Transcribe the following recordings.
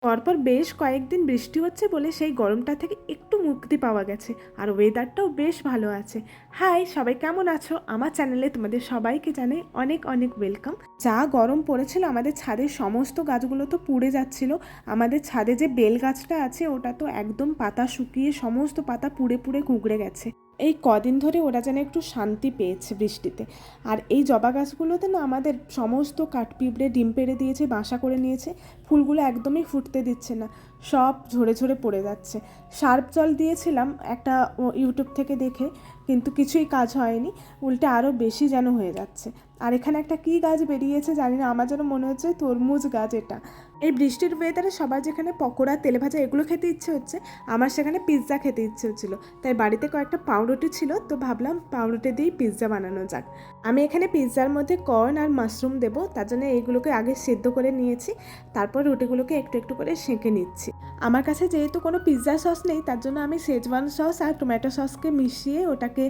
পরপর বেশ কয়েকদিন বৃষ্টি হচ্ছে বলে সেই গরমটা থেকে একটু মুক্তি পাওয়া গেছে, আর ওয়েদারটাও বেশ ভালো আছে। হাই সবাই, কেমন আছো? আমার চ্যানেলে তোমাদের সবাইকে জানাই অনেক অনেক ওয়েলকাম। যা গরম পড়েছিল, আমাদের ছাদের সমস্ত গাছগুলো তো পুড়ে যাচ্ছিল। আমাদের ছাদে যে বেল গাছটা আছে ওটা তো একদম পাতা শুকিয়ে সমস্ত পাতা পুড়ে পুড়ে কুঁকড়ে গেছে। এই কদিন ধরে ওরা যেন একটু শান্তি পেয়েছে বৃষ্টিতে। আর এই জবা গাছগুলোতে না আমাদের সমস্ত কাঠপিঁপড়ে ডিম পেড়ে দিয়েছে, বাসা করে নিয়েছে। ফুলগুলো একদমই ফুটতে দিচ্ছে না, সব ঝরে ঝরে পড়ে যাচ্ছে। সার্ফ জল দিয়েছিলাম একটা ইউটিউব থেকে দেখে, কিন্তু কিছুই কাজ হয়নি, উল্টে আরও বেশি যেন হয়ে যাচ্ছে। আর এখানে একটা কী গাছ বেরিয়েছে জানি না, আমার যেন মনে হচ্ছে তরমুজ গাছ এটা। এই বৃষ্টির ওয়েদারে সবার যেখানে পকোড়া, তেলে ভাজা এগুলো খেতে ইচ্ছে হচ্ছে, আমার সেখানে পিৎজা খেতে ইচ্ছে হচ্ছিলো। তাই বাড়িতে কয়েকটা পাউরুটি ছিল, তো ভাবলাম পাউরুটি দিয়েই পিৎজা বানানো যাক। আমি এখানে পিৎজার মধ্যে কর্ন আর মাশরুম দেবো, তার জন্য এইগুলোকে আগে সেদ্ধ করে নিয়েছি, তারপর রুটিগুলোকে একটু একটু করে সেঁকে নিচ্ছি। আমার কাছে যেহেতু কোনো পিৎজা সস নেই, তার জন্য আমি শেজওয়ান সস আর টমেটো সসকে মিশিয়ে ওটাকে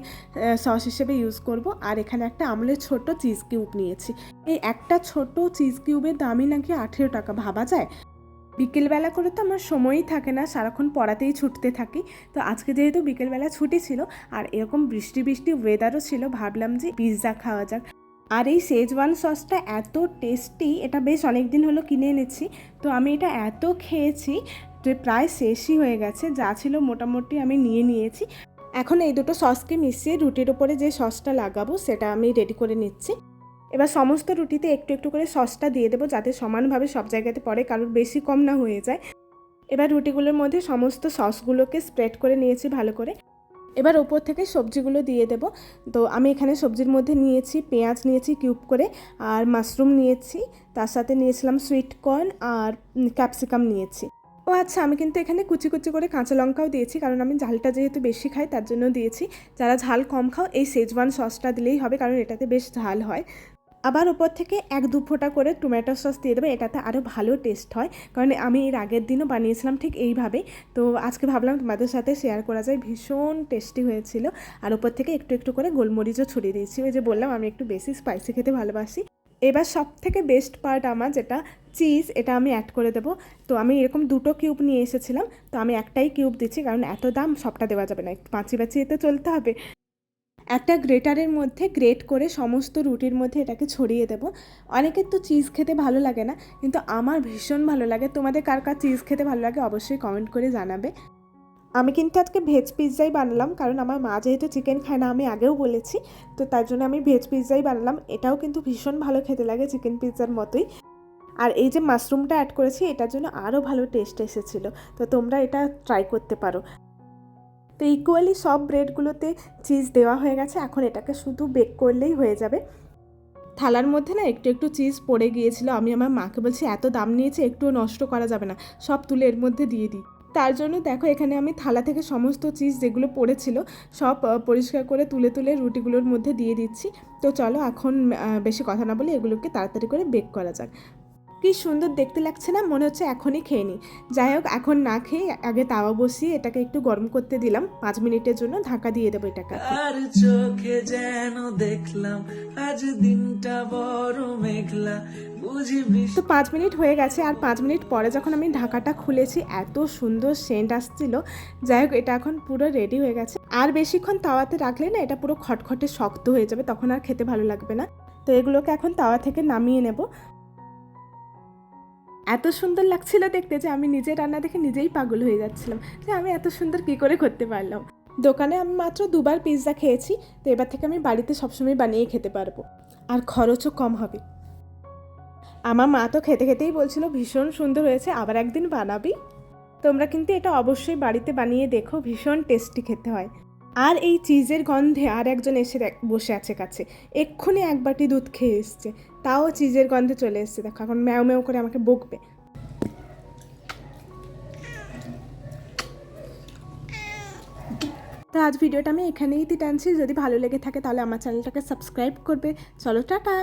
সস হিসেবে ইউজ করব। আর এখানে একটা আমুলের ছোট চিজ কিউব নিয়েছি। এই একটা ছোট চিজ কিউবের দামই নাকি 18 টাকা, ভাবা যায়। বিকেলবেলা করে তো আমার সময়ই থাকে না, সারাক্ষণ পড়াতেই ছুটতে থাকি। তো আজকে যেহেতু বিকেলবেলা ছুটি ছিল আর এরকম বৃষ্টি বৃষ্টি ওয়েদারও ছিল, ভাবলাম যে পিৎজা খাওয়া যাক। আর এই শেজওয়ান সসটা এত টেস্টি, এটা বেশ অনেক দিন হলো কিনে এনেছি। তো আমি এটা এত খেয়েছি যে প্রায় শেষই হয়ে গেছে, যা ছিল মোটামুটি আমি নিয়ে নিয়েছি। এখন এই দুটো সসকে মিশিয়ে রুটির ওপরে যে সসটা লাগাবো সেটা আমি রেডি করে নিচ্ছি। এবার সমস্ত রুটিতে একটু একটু করে সসটা দিয়ে দেবো, যাতে সমানভাবে সব জায়গাতে পড়ে, কারোর বেশি কম না হয়ে যায়। এবার রুটিগুলোর মধ্যে সমস্ত সসগুলোকে স্প্রেড করে নিয়েছি ভালো করে। এবার ওপর থেকে সবজিগুলো দিয়ে দেবো। তো আমি এখানে সবজির মধ্যে নিয়েছি পেঁয়াজ, নিয়েছি কিউব করে, আর মাশরুম নিয়েছি, তার সাথে নিয়েছিলাম সুইট কর্ন আর ক্যাপসিকাম নিয়েছি। ও আচ্ছা, আমি কিন্তু এখানে কুচি কুচি করে কাঁচা লঙ্কাও দিয়েছি, কারণ আমি ঝালটা যেহেতু বেশি খাই তার জন্য দিয়েছি। যারা ঝাল কম খাও এই শেজওয়ান সসটা দিলেই হবে, কারণ এটাতে বেশ ঝাল হয়। আবার ওপর থেকে 1-2 ফোঁটা করে টমেটো সস দিয়ে দেবে, এটাতে আরও ভালো টেস্ট হয়, কারণ আমি এর আগের দিনও বানিয়েছিলাম ঠিক এইভাবেই। তো আজকে ভাবলাম তোমাদের সাথে শেয়ার করা যায়, ভীষণ টেস্টি হয়েছিল। আর ওপর থেকে একটু একটু করে গোলমরিচও ছড়িয়ে দিয়েছি, ওই যে বললাম আমি একটু বেশি স্পাইসি খেতে ভালোবাসি। এবার সব থেকে বেস্ট পার্ট আমার যেটা, চিজ, এটা আমি অ্যাড করে দেবো। তো আমি এরকম 2টো কিউব নিয়ে এসেছিলাম, তো আমি একটাই কিউব দিচ্ছি, কারণ এত দাম সবটা দেওয়া যাবে না, একটু বাঁচিয়ে বাঁচিয়ে তো চলতে হবে। একটা গ্রেটারের মধ্যে গ্রেট করে সমস্ত রুটির মধ্যে এটাকে ছড়িয়ে দেবো। অনেকের তো চিজ খেতে ভালো লাগে না, কিন্তু আমার ভীষণ ভালো লাগে। তোমাদের কার কার চিজ খেতে ভালো লাগে অবশ্যই কমেন্ট করে জানাবে। আমি কিন্তু আজকে ভেজ পিৎজাই বানালাম, কারণ আমার মা যেহেতু চিকেন খায় না, আমি আগেও বলেছি, তো তার জন্য আমি ভেজ পিৎজাই বানালাম। এটাও কিন্তু ভীষণ ভালো খেতে লাগে, চিকেন পিৎজার মতোই। আর এই যে মাশরুমটা অ্যাড করেছি, এটার জন্য আরও ভালো টেস্ট এসেছিলো। তো তোমরা এটা ট্রাই করতে পারো। তো ইকুয়ালি সব ব্রেডগুলোতে চিজ দেওয়া হয়ে গেছে, এখন এটাকে শুধু বেক করলেই হয়ে যাবে। থালার মধ্যে না একটু একটু চিজ পড়ে গিয়েছিল, আমি আমার মাকে বলছি এত দাম নিয়েছে, একটুও নষ্ট করা যাবে না, সব তুলে এর মধ্যে দিয়ে দিই। তার জন্য দেখো এখানে আমি থালা থেকে সমস্ত চিজ যেগুলো পড়েছিল সব পরিষ্কার করে তুলে তুলে রুটিগুলোর মধ্যে দিয়ে দিচ্ছি। তো চলো এখন বেশি কথা না বলে এগুলোকে তাড়াতাড়ি করে বেক করা যাক। কি সুন্দর দেখতে লাগছে না? মনে হচ্ছে এখনই খেয়ে নিই। যাই হোক, এখন না খেয়ে আগে তাওয়া বসিয়ে এটাকে একটু গরম করতে দিলাম, 5 মিনিটের জন্য ঢাকা দিয়ে দেবো এটাকে। আর চোখে যেন দেখলাম আজ দিনটা বড় মেঘলা, বুঝি তো 5 মিনিট হয়ে গেছে, আর 5 মিনিট পরে যখন আমি ঢাকাটা খুলেছি এত সুন্দর সেন্ট আসছিল। যাই হোক, এটা এখন পুরো রেডি হয়ে গেছে। আর বেশিক্ষণ তাওয়াতে রাখলে না এটা পুরো খটখটে শক্ত হয়ে যাবে, তখন আর খেতে ভালো লাগবে না। তো এগুলোকে এখন তাওয়া থেকে নামিয়ে নেব। এত সুন্দর লাগছিল দেখতে যে আমি নিজের রান্না দেখে নিজেই পাগল হয়ে যাচ্ছিলাম, যে আমি এত সুন্দর কী করে করতে পারলাম। দোকানে আমি মাত্র 2বার পিৎজা খেয়েছি, তো এবার থেকে আমি বাড়িতে সবসময় বানিয়ে খেতে পারবো, আর খরচও কম হবে। আমার মা তো খেতে খেতেই বলছিল ভীষণ সুন্দর হয়েছে, আবার একদিন বানাবি। তোমরা কিন্তু এটা অবশ্যই বাড়িতে বানিয়ে দেখো, ভীষণ টেস্টি খেতে হয়। আর এই চিজের গন্ধে আর একজন এসে বসে আছে কাছে, এক্ষুনি 1 বাটি দুধ খেয়ে এসছে, তাও চিজের গন্ধে চলে এসছে। দেখো এখন ম্যাও ম্যাও করে আমাকে বকবে। তো আজ ভিডিওটা আমি এখানেই টানছি, যদি ভালো লেগে থাকে তাহলে আমার চ্যানেলটাকে সাবস্ক্রাইব করবে। চলো টাটা।